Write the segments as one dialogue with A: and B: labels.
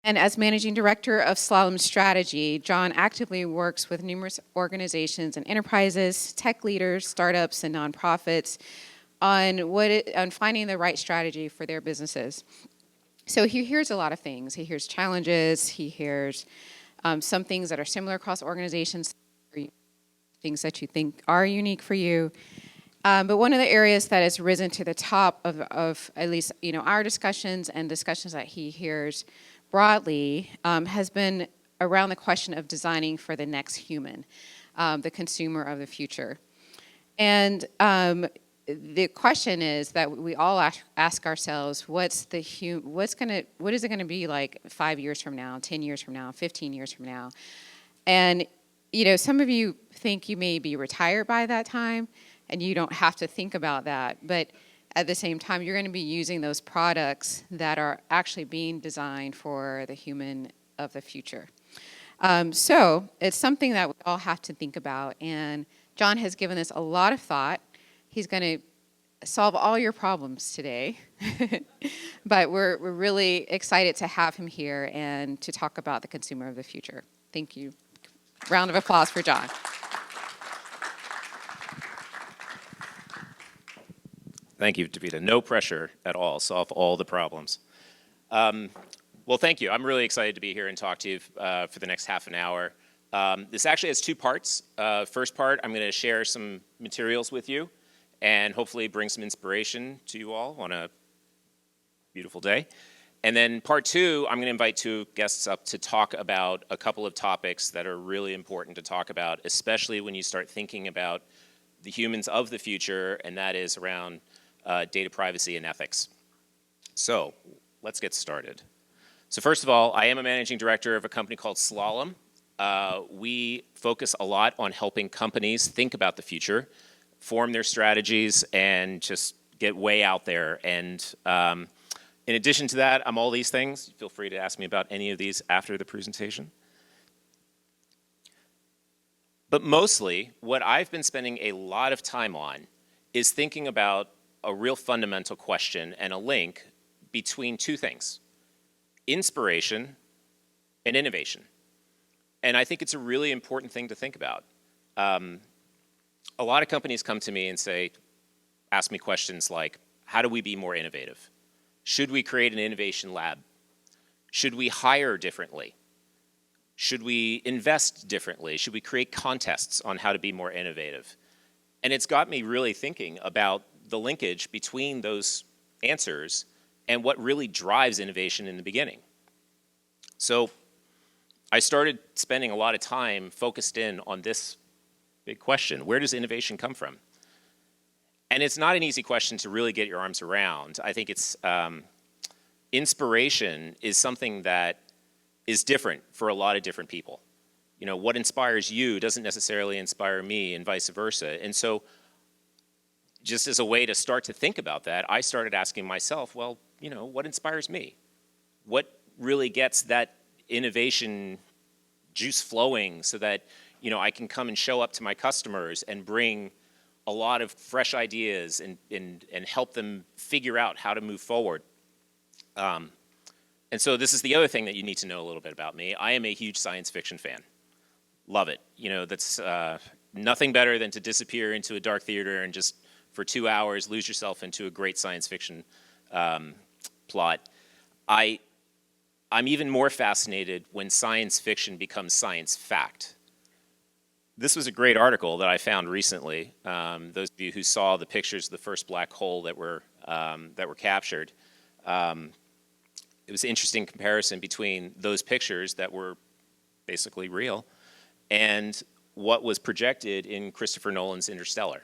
A: And as managing director of Slalom Strategy, John actively works with numerous organizations and enterprises, tech leaders, startups, and nonprofits on finding the right strategy for their businesses. So he hears a lot of things. He hears challenges. He hears some things that are similar across organizations, things that you think are unique for you. But one of the areas that has risen to the top of at least our discussions and discussions that he hears broadly has been around the question of designing for the next human, the consumer of the future. And the question is that we all ask ourselves, what is it going to be like 5 years from now, 10 years from now, 15 years from now? And some of you think you may be retired by that time, and you don't have to think about that. But at the same time, you're going to be using those products that are actually being designed for the human of the future. So it's something that we all have to think about. And John has given this a lot of thought. He's going to solve all your problems today. But we're really excited to have him here and to talk about the consumer of the future. Thank you. Round of applause for John.
B: Thank you, Davida. No pressure at all. Solve all the problems. Well, thank you. I'm really excited to be here and talk to you for the next half an hour. This actually has two parts. First part, I'm going to share some materials with you and hopefully bring some inspiration to you all on a beautiful day. And then part two, I'm going to invite two guests up to talk about a couple of topics that are really important to talk about, especially when you start thinking about the humans of the future, and that is around data privacy and ethics. So let's get started. So first of all, I am a managing director of a company called Slalom. We focus a lot on helping companies think about the future, form their strategies, and just get way out there. And in addition to that, I'm all these things. Feel free to ask me about any of these after the presentation. But mostly, what I've been spending a lot of time on is thinking about a real fundamental question and a link between two things: inspiration and innovation. And I think it's a really important thing to think about. A lot of companies come to me and ask me questions like, how do we be more innovative? Should we create an innovation lab? Should we hire differently? Should we invest differently? Should we create contests on how to be more innovative? And it's got me really thinking about the linkage between those answers and what really drives innovation in the beginning. So I started spending a lot of time focused in on this big question: where does innovation come from? And it's not an easy question to really get your arms around. I think it's inspiration is something that is different for a lot of different people. What inspires you doesn't necessarily inspire me, and vice versa. And so just as a way to start to think about that, I started asking myself, well, what inspires me? What really gets that innovation juice flowing so that, I can come and show up to my customers and bring a lot of fresh ideas and help them figure out how to move forward. And so this is the other thing that you need to know a little bit about me. I am a huge science fiction fan. Love it. That's nothing better than to disappear into a dark theater and just for 2 hours lose yourself into a great science fiction plot. I'm even more fascinated when science fiction becomes science fact. This was a great article that I found recently. Those of you who saw the pictures of the first black hole that were captured, it was an interesting comparison between those pictures that were basically real and what was projected in Christopher Nolan's Interstellar.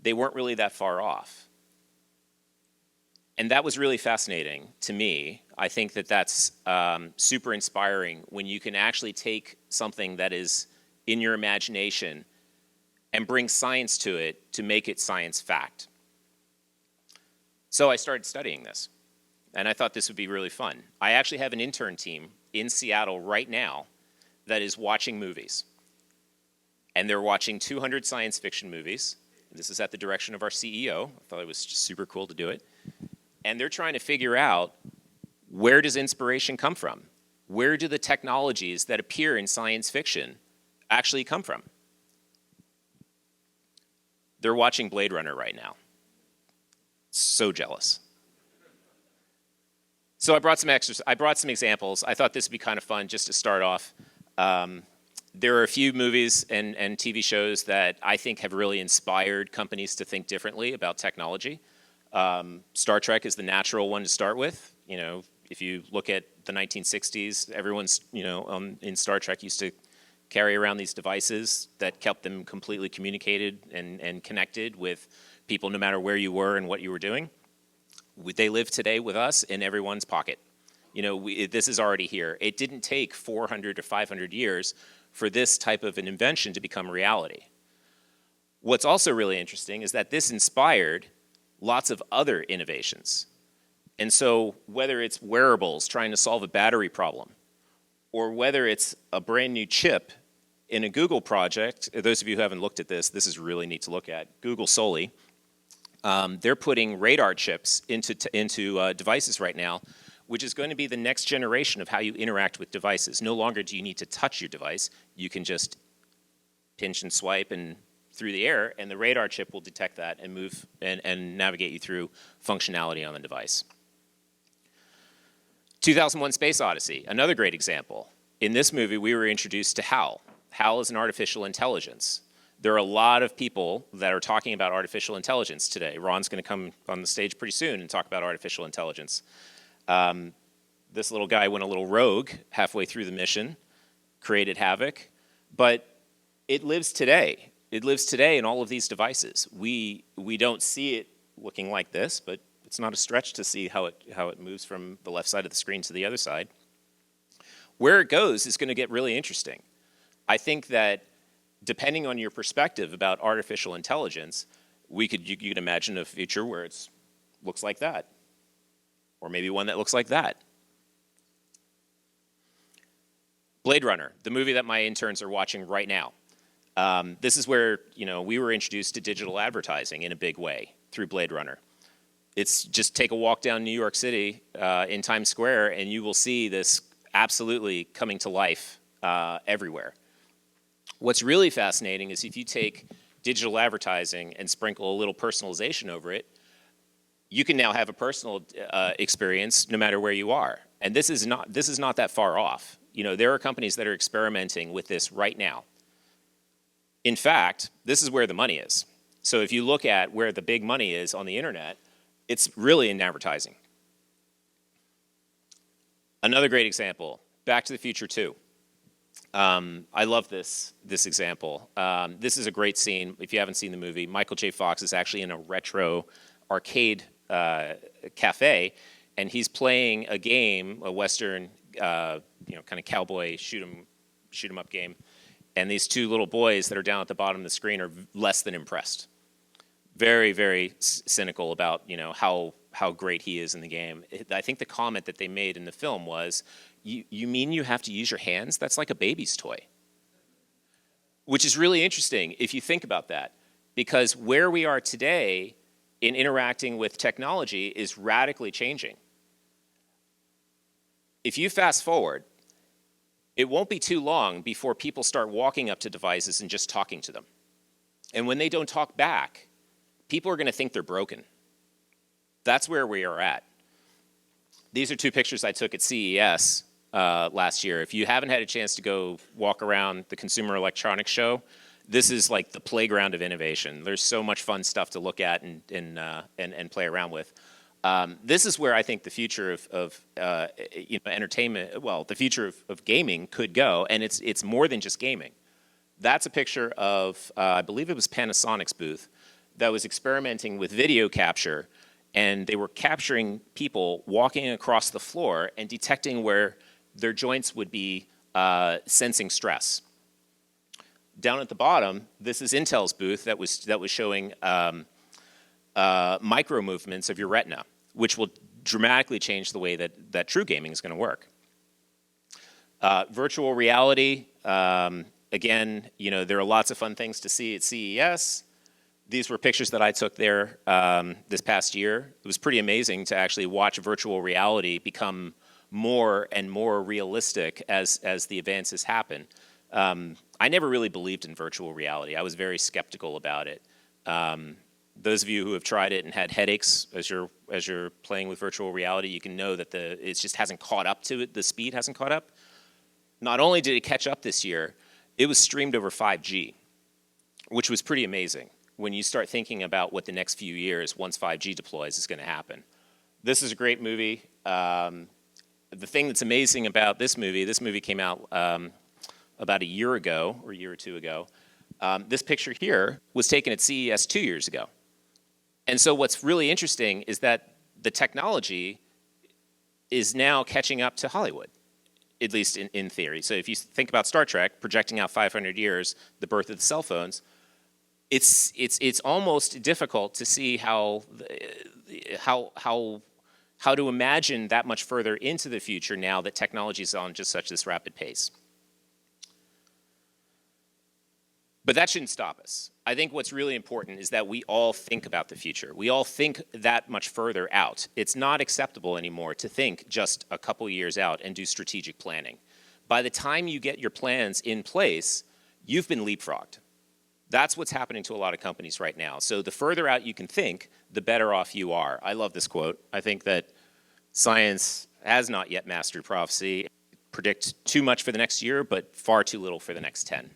B: They weren't really that far off. And that was really fascinating to me. I think that that's super inspiring when you can actually take something that is in your imagination and bring science to it to make it science fact. So I started studying this, and I thought this would be really fun. I actually have an intern team in Seattle right now that is watching movies. And they're watching 200 science fiction movies. This is at the direction of our CEO. I thought it was just super cool to do it. And they're trying to figure out, where does inspiration come from? Where do the technologies that appear in science fiction actually come from? They're watching Blade Runner right now. So jealous. So I brought some examples. I thought this would be kind of fun just to start off. There are a few movies and TV shows that I think have really inspired companies to think differently about technology. Star Trek is the natural one to start with. You know, if you look at the 1960s, everyone's, in Star Trek used to carry around these devices that kept them completely communicated and connected with people no matter where you were and what you were doing. They live today with us in everyone's pocket. This is already here. It didn't take 400 or 500 years for this type of an invention to become reality. What's also really interesting is that this inspired lots of other innovations. And so whether it's wearables trying to solve a battery problem, or whether it's a brand new chip in a Google project, those of you who haven't looked at this is really neat to look at, Google solely. They're putting radar chips into devices right now, which is going to be the next generation of how you interact with devices. No longer do you need to touch your device. You can just pinch and swipe and through the air, and the radar chip will detect that and move and navigate you through functionality on the device. 2001 Space Odyssey, another great example. In this movie, we were introduced to HAL. HAL is an artificial intelligence. There are a lot of people that are talking about artificial intelligence today. Ron's going to come on the stage pretty soon and talk about artificial intelligence. This little guy went a little rogue halfway through the mission, created havoc, but it lives today. It lives today in all of these devices. We don't see it looking like this, but it's not a stretch to see how it moves from the left side of the screen to the other side. Where it goes is going to get really interesting. I think that depending on your perspective about artificial intelligence, you could imagine a future where it looks like that, or maybe one that looks like that. Blade Runner, the movie that my interns are watching right now. This is where we were introduced to digital advertising in a big way through Blade Runner. It's just take a walk down New York City in Times Square, and you will see this absolutely coming to life everywhere. What's really fascinating is if you take digital advertising and sprinkle a little personalization over it, you can now have a personal experience no matter where you are. And this is not that far off. There are companies that are experimenting with this right now. In fact, this is where the money is. So if you look at where the big money is on the internet, it's really in advertising. Another great example, Back to the Future 2. I love this example. This is a great scene. If you haven't seen the movie, Michael J. Fox is actually in a retro arcade cafe, and he's playing a game, a Western, kind of cowboy shoot 'em up game. And these two little boys that are down at the bottom of the screen are less than impressed. Very, very cynical about how great he is in the game. I think the comment that they made in the film was, "You mean you have to use your hands? That's like a baby's toy." Which is really interesting if you think about that, because where we are today in interacting with technology is radically changing. If you fast forward, it won't be too long before people start walking up to devices and just talking to them. And when they don't talk back, people are going to think they're broken. That's where we are at. These are two pictures I took at CES last year. If you haven't had a chance to go walk around the Consumer Electronics Show, this is like the playground of innovation. There's so much fun stuff to look at and play around with. This is where I think the future of entertainment, the future of gaming could go, and it's more than just gaming. That's a picture of, I believe it was Panasonic's booth, that was experimenting with video capture, and they were capturing people walking across the floor and detecting where their joints would be sensing stress. Down at the bottom, this is Intel's booth that was showing micro movements of your retina, which will dramatically change the way that true gaming is going to work. Virtual reality, again, there are lots of fun things to see at CES. These were pictures that I took there this past year. It was pretty amazing to actually watch virtual reality become more and more realistic as the advances happen. I never really believed in virtual reality. I was very skeptical about it. Those of you who have tried it and had headaches as you're playing with virtual reality, you can know that it just hasn't caught up to it. The speed hasn't caught up. Not only did it catch up this year, it was streamed over 5G, which was pretty amazing when you start thinking about what the next few years, once 5G deploys, is going to happen. This is a great movie. The thing that's amazing about this movie came out about a year ago, or a year or two ago. This picture here was taken at CES 2 years ago. And so what's really interesting is that the technology is now catching up to Hollywood, at least in theory. So if you think about Star Trek, projecting out 500 years, the birth of the cell phones, it's almost difficult to see how to imagine that much further into the future now that technology is on just such this rapid pace. But that shouldn't stop us. I think what's really important is that we all think about the future. We all think that much further out. It's not acceptable anymore to think just a couple years out and do strategic planning. By the time you get your plans in place, you've been leapfrogged. That's what's happening to a lot of companies right now. So the further out you can think, the better off you are. I love this quote. I think that science has not yet mastered prophecy. Predict too much for the next year, but far too little for the next 10.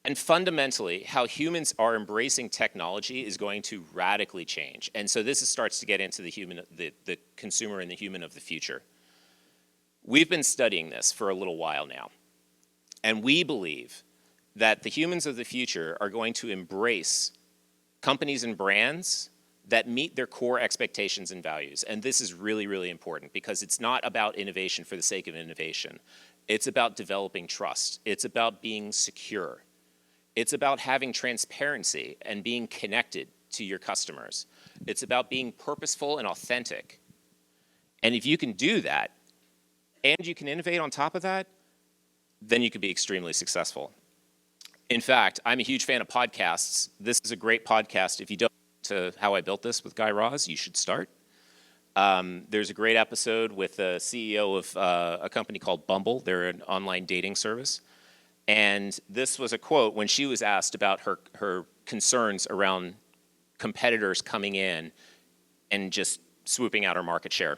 B: And fundamentally, how humans are embracing technology is going to radically change. And so this starts to get into the consumer and the human of the future. We've been studying this for a little while now. And we believe that the humans of the future are going to embrace companies and brands that meet their core expectations and values. And this is really, really important because it's not about innovation for the sake of innovation. It's about developing trust. It's about being secure. It's about having transparency and being connected to your customers. It's about being purposeful and authentic. And if you can do that, and you can innovate on top of that, then you can be extremely successful. In fact, I'm a huge fan of podcasts. This is a great podcast. If you don't know How I Built This with Guy Raz, you should start. There's a great episode with the CEO of a company called Bumble. They're an online dating service. And this was a quote when she was asked about her concerns around competitors coming in and just swooping out her market share.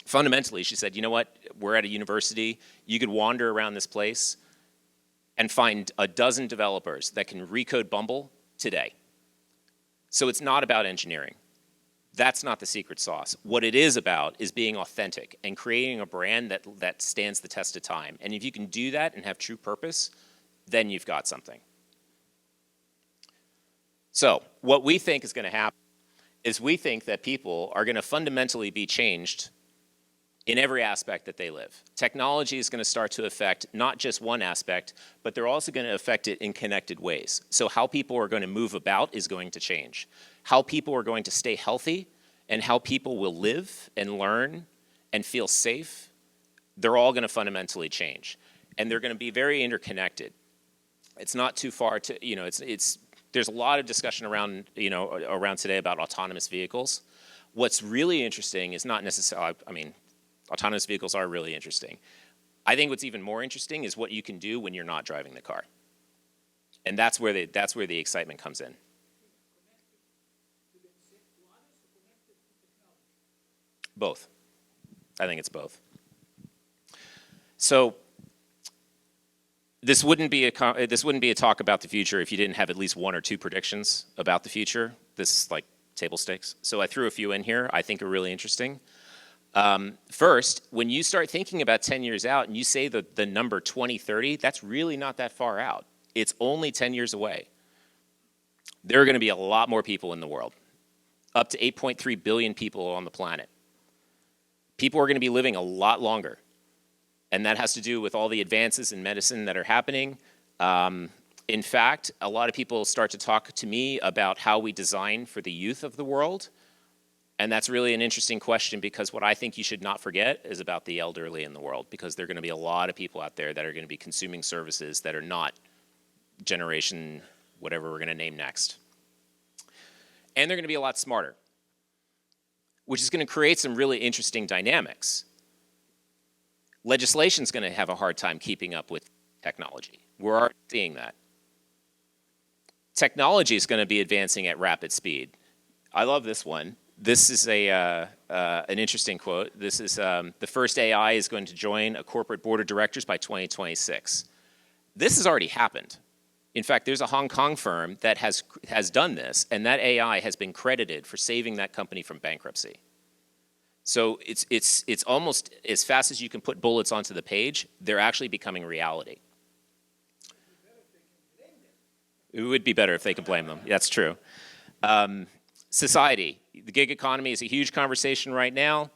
B: Fundamentally, she said, you know what, we're at a university. You could wander around this place and find a dozen developers that can recode Bumble today. So it's not about engineering. That's not the secret sauce. What it is about is being authentic and creating a brand that stands the test of time. And if you can do that and have true purpose, then you've got something. So what we think is going to happen is we think that people are going to fundamentally be changed in every aspect that they live. Technology is going to start to affect not just one aspect, but they're also going to affect it in connected ways. So how people are going to move about is going to change. How people are going to stay healthy and how people will live and learn and feel safe, they're all going to fundamentally change. And they're going to be very interconnected. It's not too far to, there's a lot of discussion around today about autonomous vehicles. What's really interesting is not necessarily, autonomous vehicles are really interesting. I think what's even more interesting is what you can do when you're not driving the car. And that's where the excitement comes in. Both. I think it's both. So this wouldn't be a talk about the future if you didn't have at least one or two predictions about the future. This is like table stakes. So I threw a few in here I think are really interesting. First, when you start thinking about 10 years out and you say the number 2030, that's really not that far out. It's only 10 years away. There are going to be a lot more people in the world, up to 8.3 billion people on the planet. People are going to be living a lot longer, and that has to do with all the advances in medicine that are happening. In fact, a lot of people start to talk to me about how we design for the youth of the world. And that's really an interesting question because what I think you should not forget is about the elderly in the world, because there are going to be a lot of people out there that are going to be consuming services that are not generation whatever we're going to name next. and they're going to be a lot smarter, which is going to create some really interesting dynamics. Legislation's going to have a hard time keeping up with technology. We're already seeing that. Technology is going to be advancing at rapid speed. I love this one. This is an interesting quote. This is the first AI is going to join a corporate board of directors by 2026. This has already happened. In fact, there's a Hong Kong firm that has done this, and that AI has been credited for saving that company from bankruptcy. So it's almost as fast as you can put bullets onto the page, they're actually becoming reality. It would be better if they could blame them. That's true. Society. The gig economy is a huge conversation right now.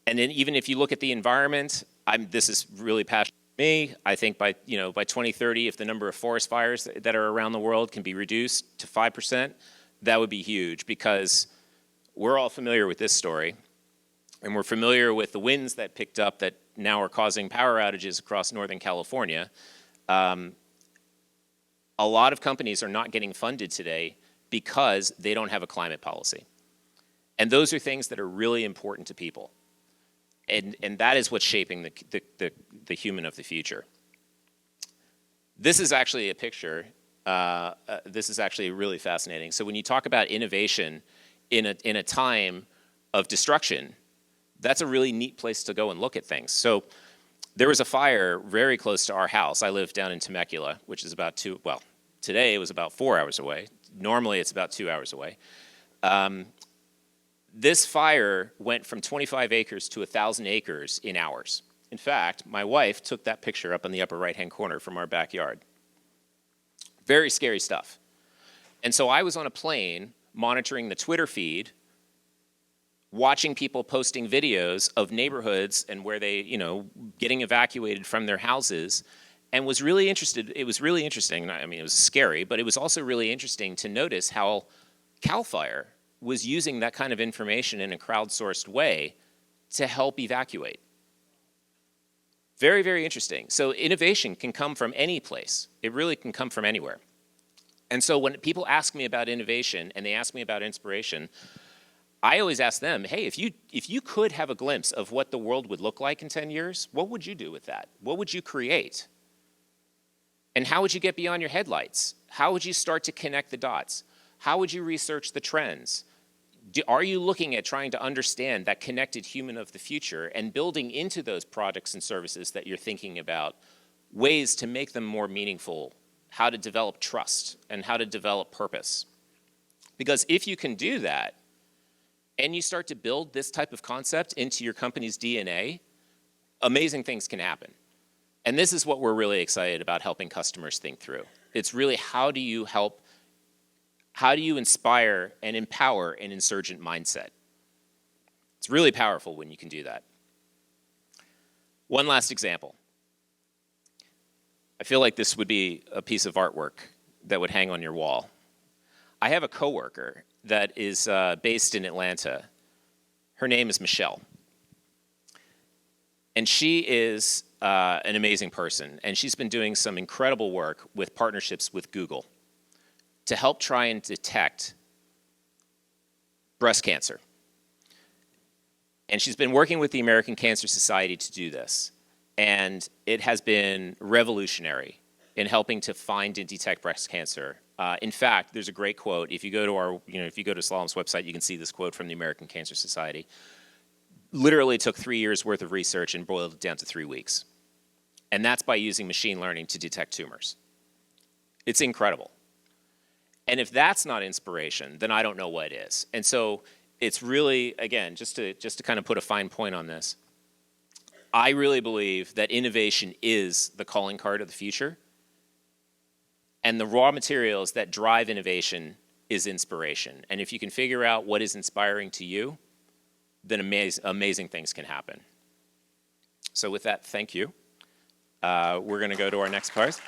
B: And then even if you look at the environment, this is really passionate for me. I think by 2030, if the number of forest fires that are around the world can be reduced to 5%, that would be huge, because we're all familiar with this story. And we're familiar with the winds that picked up that now are causing power outages across Northern California. A lot of companies are not getting funded today because they don't have a climate policy. And those are things that are really important to people. And that is what's shaping the human of the future. This is actually a picture. This is actually really fascinating. So when you talk about innovation in a time of destruction, that's a really neat place to go and look at things. So there was a fire very close to our house. I live down in Temecula, which is about today it was about 4 hours away. Normally it's about 2 hours away. This fire went from 25 acres to 1,000 acres in hours. In fact, my wife took that picture up in the upper right-hand corner from our backyard. Very scary stuff. And so I was on a plane monitoring the Twitter feed, watching people posting videos of neighborhoods and where they, getting evacuated from their houses, and was really interested. It was really interesting. I mean, it was scary, but it was also really interesting to notice how CAL FIRE was using that kind of information in a crowdsourced way to help evacuate. Very, very interesting. So innovation can come from any place. It really can come from anywhere. And so when people ask me about innovation and they ask me about inspiration, I always ask them, hey, if you could have a glimpse of what the world would look like in 10 years, what would you do with that? What would you create? And how would you get beyond your headlights? How would you start to connect the dots? How would you research the trends? Are you looking at trying to understand that connected human of the future and building into those products and services that you're thinking about ways to make them more meaningful, how to develop trust and how to develop purpose? Because if you can do that and you start to build this type of concept into your company's DNA, amazing things can happen. And this is what we're really excited about helping customers think through. It's really how do you inspire and empower an insurgent mindset? It's really powerful when you can do that. One last example. I feel like this would be a piece of artwork that would hang on your wall. I have a coworker that is based in Atlanta. Her name is Michelle. And she is an amazing person. And she's been doing some incredible work with partnerships with Google to help try and detect breast cancer. And she's been working with the American Cancer Society to do this. And it has been revolutionary in helping to find and detect breast cancer. In fact, there's a great quote. If you go to if you go to Slalom's website, you can see this quote from the American Cancer Society. Literally took 3 years worth of research and boiled it down to 3 weeks. And that's by using machine learning to detect tumors. It's incredible. And if that's not inspiration, then I don't know what is. And so it's really, again, just to kind of put a fine point on this, I really believe that innovation is the calling card of the future. And the raw materials that drive innovation is inspiration. And if you can figure out what is inspiring to you, then amazing things can happen. So with that, thank you. We're going to go to our next part.